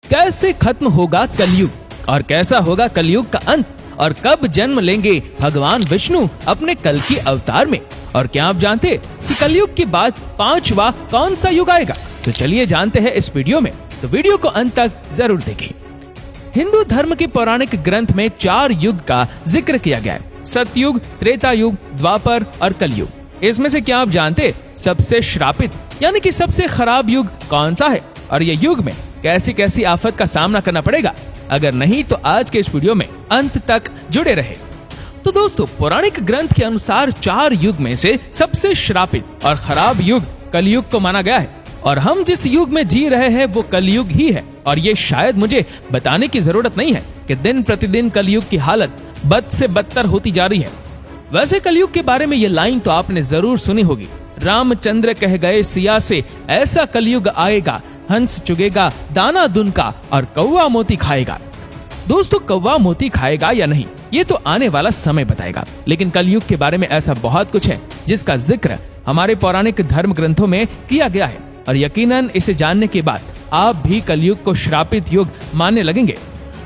कैसे खत्म होगा कलयुग और कैसा होगा कलयुग का अंत, और कब जन्म लेंगे भगवान विष्णु अपने कल की अवतार में, और क्या आप जानते कि कलयुग के बाद पांचवा कौन सा युग आएगा? तो चलिए जानते हैं इस वीडियो में, तो वीडियो को अंत तक जरूर देखें। हिंदू धर्म के पौराणिक ग्रंथ में 4 युग का जिक्र किया गया है, सतयुग, त्रेता युग, द्वापर और कलयुग। इसमें से क्या आप जानते सबसे श्रापित यानी कि सबसे खराब युग कौन सा है, और ये युग में कैसी कैसी आफत का सामना करना पड़ेगा? अगर नहीं तो आज के इस वीडियो में अंत तक जुड़े रहे। तो दोस्तों, पौराणिक ग्रंथ के अनुसार 4 युग में से सबसे श्रापित और खराब युग कलयुग को माना गया है, और हम जिस युग में जी रहे हैं वो कलयुग ही है। और ये शायद मुझे बताने की जरूरत नहीं है कि दिन प्रतिदिन कलयुग की हालत बद से बदतर होती जा रही है। वैसे कलयुग के बारे में ये लाइन तो आपने जरूर सुनी होगी, रामचंद्र कह गए सिया से, ऐसा कलयुग आएगा, हंस चुगेगा दाना दुनका और कौवा मोती खाएगा। दोस्तों, कौवा मोती खाएगा या नहीं ये तो आने वाला समय बताएगा, लेकिन कलयुग के बारे में ऐसा बहुत कुछ है जिसका जिक्र हमारे पौराणिक धर्म ग्रंथों में किया गया है, और यकीनन इसे जानने के बाद आप भी कलयुग को श्रापित युग मानने लगेंगे।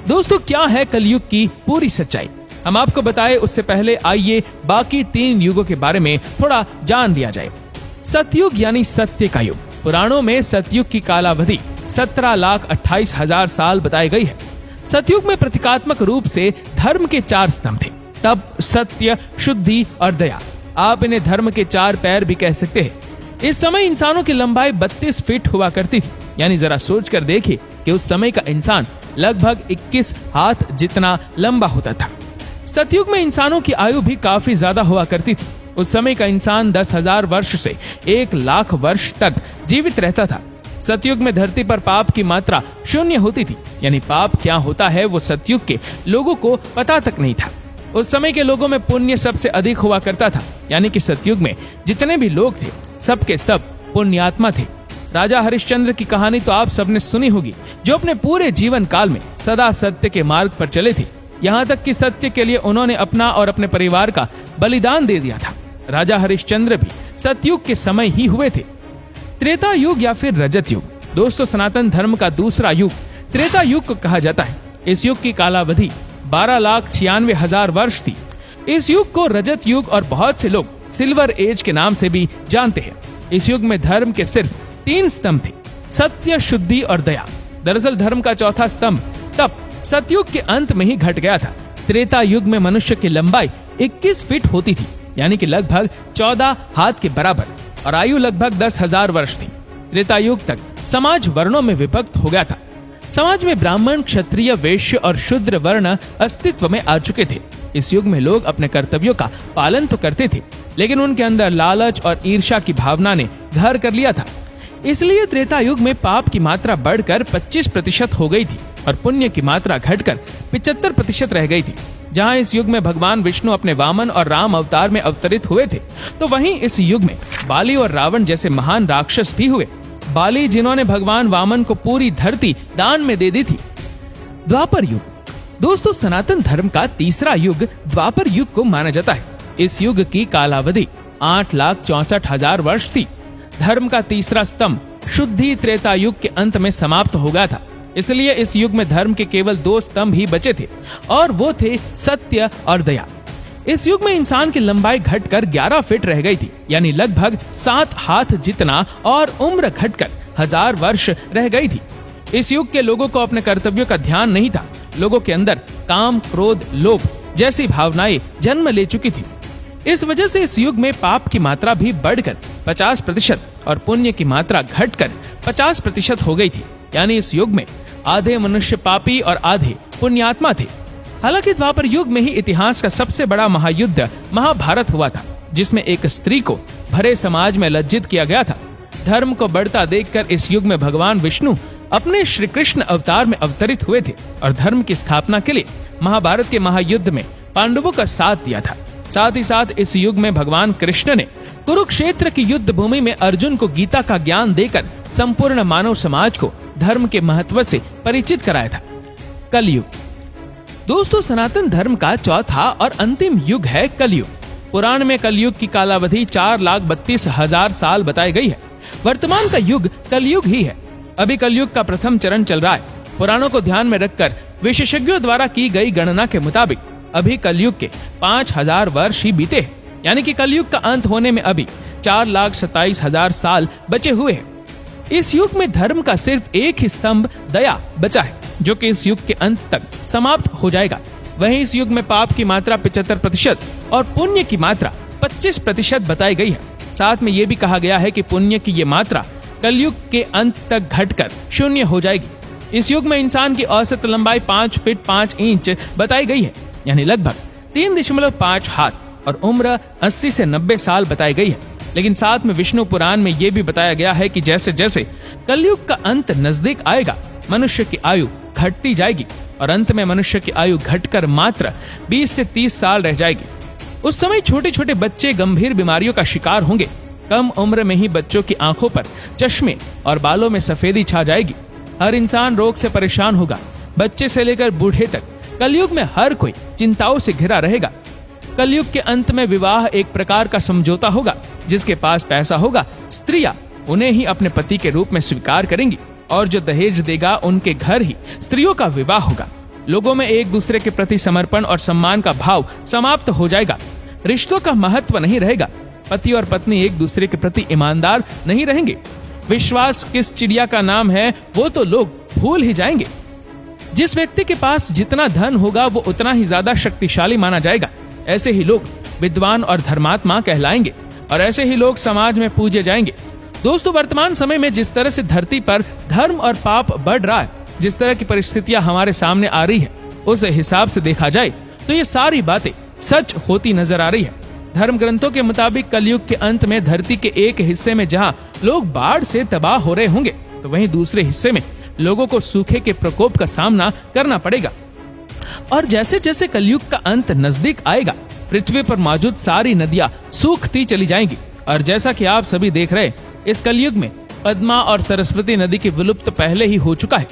दोस्तों, क्या है कलयुग की पूरी सच्चाई? हम आपको बताएं उससे पहले आइए बाकी 3 युगों के बारे में थोड़ा जान लिया जाए। सतयुग यानी सत्य का युग। पुराणों में सतयुग की कालावधि 17,28,000 साल बताई गई है। सतयुग में प्रतीकात्मक रूप से धर्म के 4 स्तंभ थे, तप, सत्य, शुद्धि और दया। आप इन्हें धर्म के 4 पैर भी कह सकते हैं। इस समय इंसानों की लंबाई 32 फीट हुआ करती थी, यानी जरा सोच कर देखिए कि उस समय का इंसान लगभग 21 हाथ जितना लंबा होता था। सतयुग में इंसानों की आयु भी काफी ज्यादा हुआ करती थी। उस समय का इंसान 10,000 वर्ष से 1,00,000 वर्ष तक जीवित रहता था। सतयुग में धरती पर पाप की मात्रा 0 होती थी, यानी पाप क्या होता है वो सतयुग के लोगों को पता तक नहीं था। उस समय के लोगों में पुण्य सबसे अधिक हुआ करता था, यानी कि सतयुग में जितने भी लोग थे सब के सब पुण्यात्मा थे। राजा हरिश्चंद्र की कहानी तो आप सबने सुनी होगी, जो अपने पूरे जीवन काल में सदा सत्य के मार्ग पर चले थे, यहाँ तक कि सत्य के लिए उन्होंने अपना और अपने परिवार का बलिदान दे दिया था। राजा हरिश्चंद्र भी सतयुग के समय ही हुए थे। त्रेता युग या फिर रजत युग। दोस्तों, सनातन धर्म का दूसरा युग त्रेता युग को कहा जाता है। इस युग की कालावधि 12,96,000 वर्ष थी। इस युग को रजत युग और बहुत से लोग सिल्वर एज के नाम से भी जानते हैं। इस युग में धर्म के सिर्फ 3 स्तंभ थे, सत्य, शुद्धि और दया। दरअसल धर्म का चौथा स्तंभ तप सतयुग के अंत में ही घट गया था। त्रेता युग में मनुष्य की लंबाई 21 फीट होती थी, यानी कि लगभग 14 हाथ के बराबर, और आयु लगभग 10,000 वर्ष थी। त्रेता युग तक समाज वर्णों में विभक्त हो गया था। समाज में ब्राह्मण, क्षत्रिय, वैश्य और शूद्र वर्ण अस्तित्व में आ चुके थे। इस युग में लोग अपने कर्तव्यों का पालन तो करते थे, लेकिन उनके अंदर लालच और ईर्ष्या की भावना ने घर कर लिया था। इसलिए त्रेता युग में पाप की मात्रा बढ़कर 25% हो गई थी और पुण्य की मात्रा घटकर 75% रह गई थी। जहां इस युग में भगवान विष्णु अपने वामन और राम अवतार में अवतरित हुए थे, तो वहीं इस युग में बाली और रावण जैसे महान राक्षस भी हुए। बाली, जिन्होंने भगवान वामन को पूरी धरती दान में दे दी थी। द्वापर युग। दोस्तों, सनातन धर्म का तीसरा युग द्वापर युग को माना जाता है। इस युग की कालावधि 8,64,000 वर्ष थी। धर्म का तीसरा स्तंभ शुद्धि त्रेता युग के अंत में समाप्त हो गया था। इसलिए इस युग में धर्म के केवल 2 स्तंभ ही बचे थे, और वो थे सत्य और दया। इस युग में इंसान की लंबाई घटकर 11 फीट रह गई थी, यानी लगभग 7 हाथ जितना, और उम्र घटकर 1000 वर्ष रह गई थी। इस युग के लोगों को अपने कर्तव्यों का ध्यान नहीं था। लोगों के अंदर काम, क्रोध, लोभ जैसी भावनाएं जन्म ले चुकी थी। इस वजह से इस युग में पाप की मात्रा भी बढ़कर 50% और पुण्य की मात्रा घटकर 50% हो गई थी, यानी इस युग में आधे मनुष्य पापी और आधे पुण्यात्मा थे। हालांकि द्वापर युग में ही इतिहास का सबसे बड़ा महायुद्ध महाभारत हुआ था, जिसमें एक स्त्री को भरे समाज में लज्जित किया गया था। धर्म को बढ़ता देखकर इस युग में भगवान विष्णु अपने श्री कृष्ण अवतार में अवतरित हुए थे और धर्म की स्थापना के लिए महाभारत के महायुद्ध में पांडवों का साथ दिया था। साथ ही साथ इस युग में भगवान कृष्ण ने कुरुक्षेत्र की युद्ध भूमि में अर्जुन को गीता का ज्ञान देकर संपूर्ण मानव समाज को धर्म के महत्व से परिचित कराया था। कलयुग। दोस्तों, सनातन धर्म का चौथा और अंतिम युग है कलयुग। पुराण में कलयुग की कालावधि 4,32,000 साल बताई गई है। वर्तमान का युग कलयुग ही है। अभी कलयुग का प्रथम चरण चल रहा है। पुराणों को ध्यान में रखकर विशेषज्ञों द्वारा की गई गणना के मुताबिक अभी कलयुग के 5000 वर्ष ही बीते हैं, यानी कि कलयुग का अंत होने में अभी 4,27,000 साल बचे हुए हैं। इस युग में धर्म का सिर्फ एक ही स्तंभ दया बचा है, जो कि इस युग के अंत तक समाप्त हो जाएगा। वहीं इस युग में पाप की मात्रा 75% और पुण्य की मात्रा 25% बताई गई है। साथ में ये भी कहा गया है कि पुण्य की ये मात्रा कलयुग के अंत तक घटकर 0 हो जाएगी। इस युग में इंसान की औसत लंबाई 5 फीट 5 इंच बताई गई है, यानी लगभग 3.5 हाथ, और उम्र 80 से 90 साल बताई गई है। लेकिन साथ में विष्णु पुराण में यह भी बताया गया है कि जैसे जैसे कलयुग का अंत नजदीक आएगा, मनुष्य की आयु घटती जाएगी और अंत में मनुष्य की आयु घटकर मात्र 20 से 30 साल रह जाएगी। उस समय छोटे छोटे बच्चे गंभीर बीमारियों का शिकार होंगे। कम उम्र में ही बच्चों की आंखों पर चश्मे और बालों में सफेदी छा जाएगी। हर इंसान रोग से परेशान होगा, बच्चे से लेकर बूढ़े तक। कलयुग में हर कोई चिंताओं से घिरा रहेगा। कलयुग के अंत में विवाह एक प्रकार का समझौता होगा। जिसके पास पैसा होगा, स्त्रियां उन्हें ही अपने पति के रूप में स्वीकार करेंगी और जो दहेज देगा उनके घर ही स्त्रियों का विवाह होगा। लोगों में एक दूसरे के प्रति समर्पण और सम्मान का भाव समाप्त हो जाएगा। रिश्तों का महत्व नहीं रहेगा। पति और पत्नी एक दूसरे के प्रति ईमानदार नहीं रहेंगे। विश्वास किस चिड़िया का नाम है वो तो लोग भूल ही जाएंगे। जिस व्यक्ति के पास जितना धन होगा वो उतना ही ज्यादा शक्तिशाली माना जाएगा। ऐसे ही लोग विद्वान और धर्मात्मा कहलाएंगे और ऐसे ही लोग समाज में पूजे जाएंगे। दोस्तों, वर्तमान समय में जिस तरह से धरती पर धर्म और पाप बढ़ रहा है, जिस तरह की परिस्थितियां हमारे सामने आ रही है, उस हिसाब से देखा जाए तो ये सारी बातें सच होती नजर आ रही है। धर्म ग्रंथों के मुताबिक कलयुग के अंत में धरती के एक हिस्से में जहां लोग बाढ़ से तबाह हो रहे होंगे, तो वहीं दूसरे हिस्से में लोगों को सूखे के प्रकोप का सामना करना पड़ेगा। और जैसे जैसे कलयुग का अंत नजदीक आएगा, पृथ्वी पर मौजूद सारी नदियां सूखती चली जाएंगी। और जैसा कि आप सभी देख रहे, इस कलयुग में पद्मा और सरस्वती नदी की विलुप्त पहले ही हो चुका है।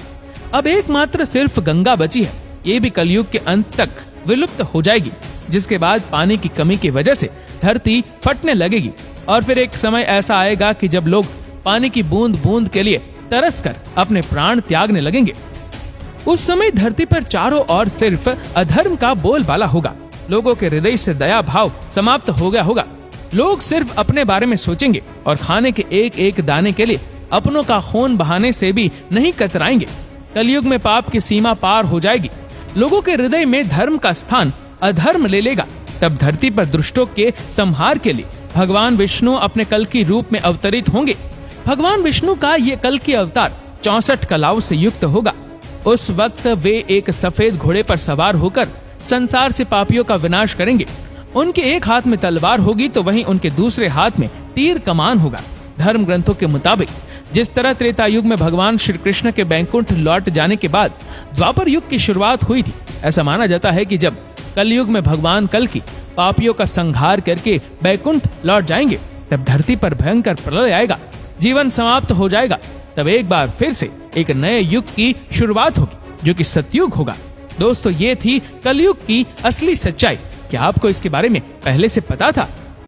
अब एकमात्र सिर्फ गंगा बची है। ये भी कलयुग के अंत तक विलुप्त हो जाएगी, जिसके बाद पानी की कमी की वजह से धरती फटने लगेगी। और फिर एक समय ऐसा आएगा कि जब लोग पानी की बूंद बूंद के लिए तरस कर अपने प्राण त्यागने लगेंगे। उस समय धरती पर चारों ओर सिर्फ अधर्म का बोलबाला होगा। लोगों के हृदय से दया भाव समाप्त हो गया होगा। लोग सिर्फ अपने बारे में सोचेंगे और खाने के एक एक दाने के लिए अपनों का खून बहाने से भी नहीं कतराएंगे। कलयुग में पाप की सीमा पार हो जाएगी। लोगों के हृदय में धर्म का स्थान अधर्म ले लेगा। तब धरती पर दुष्टों के संहार के लिए भगवान विष्णु अपने कल की रूप में अवतरित होंगे। भगवान विष्णु का ये कल की अवतार 64 कलाओं से युक्त होगा। उस वक्त वे एक सफेद घोड़े पर सवार होकर संसार से पापियों का विनाश करेंगे। उनके एक हाथ में तलवार होगी तो वहीं उनके दूसरे हाथ में तीर कमान होगा। धर्म ग्रंथों के मुताबिक जिस तरह त्रेता युग में भगवान श्री कृष्ण के बैकुंठ लौट जाने के बाद द्वापर युग की शुरुआत हुई थी, ऐसा माना जाता है कि जब कलयुग में भगवान कल की पापियों का संहार करके बैकुंठ लौट जाएंगे, तब धरती पर भयंकर प्रलय आएगा, जीवन समाप्त हो जाएगा। तब एक बार फिर से एक नए युग की शुरुआत होगी, जो कि सतयुग होगा। दोस्तों, ये थी कलयुग की असली सच्चाई। क्या आपको इसके बारे में पहले से पता था?